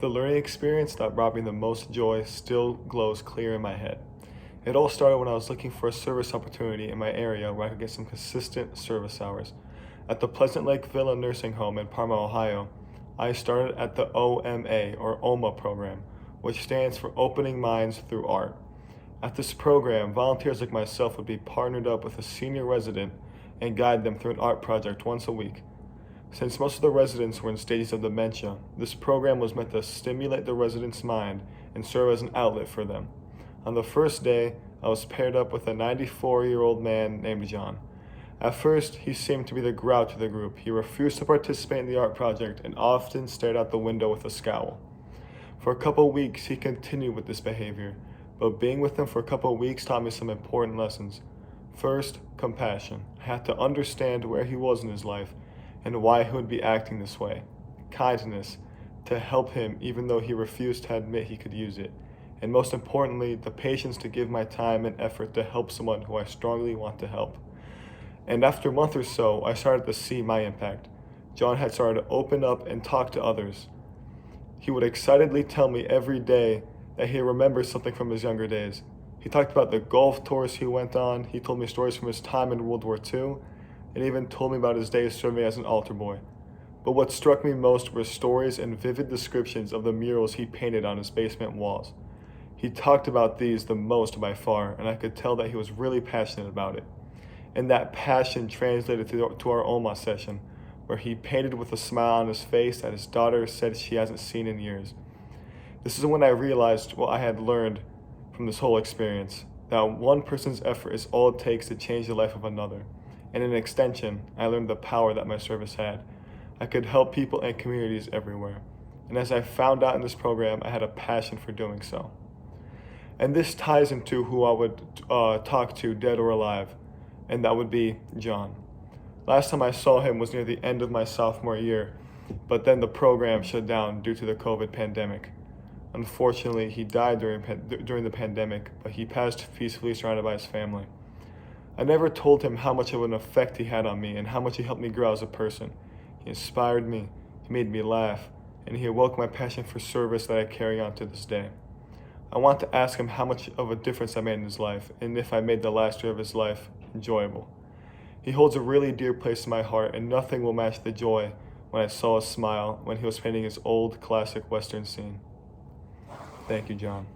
The learning experience that brought me the most joy still glows clear in my head. It all started when I was looking for a service opportunity in my area where I could get some consistent service hours. At the Pleasant Lake Villa Nursing Home in Parma, Ohio, I started at the OMA or OMA program, which stands for Opening Minds Through Art. At this program, volunteers like myself would be partnered up with a senior resident and guide them through an art project once a week. Since most of the residents were in stages of dementia, this program was meant to stimulate the residents' mind and serve as an outlet for them. On the first day, I was paired up with a 94-year-old man named John. At first, he seemed to be the grouch of the group. He refused to participate in the art project and often stared out the window with a scowl. For a couple weeks, he continued with this behavior, but being with him for a couple weeks taught me some important lessons. First, compassion. I had to understand where he was in his life and why he would be acting this way. Kindness, to help him even though he refused to admit he could use it. And most importantly, the patience to give my time and effort to help someone who I strongly want to help. And after a month or so, I started to see my impact. John had started to open up and talk to others. He would excitedly tell me every day that he remembers something from his younger days. He talked about the golf tours he went on. He told me stories from his time in World War II, and even told me about his days serving as an altar boy. But what struck me most were stories and vivid descriptions of the murals he painted on his basement walls. He talked about these the most by far, and I could tell that he was really passionate about it. And that passion translated to our OMA session, where he painted with a smile on his face that his daughter said she hasn't seen in years. This is when I realized what I had learned from this whole experience, that one person's effort is all it takes to change the life of another. And in extension, I learned the power that my service had. I could help people and communities everywhere. And as I found out in this program, I had a passion for doing so. And this ties into who I would talk to, dead or alive, and that would be John. Last time I saw him was near the end of my sophomore year, but then the program shut down due to the COVID pandemic. Unfortunately, he died during the pandemic, but he passed peacefully surrounded by his family. I never told him how much of an effect he had on me and how much he helped me grow as a person. He inspired me, he made me laugh, and he awoke my passion for service that I carry on to this day. I want to ask him how much of a difference I made in his life, and if I made the last year of his life enjoyable. He holds a really dear place in my heart, and nothing will match the joy when I saw his smile when he was painting his old classic Western scene. Thank you, John.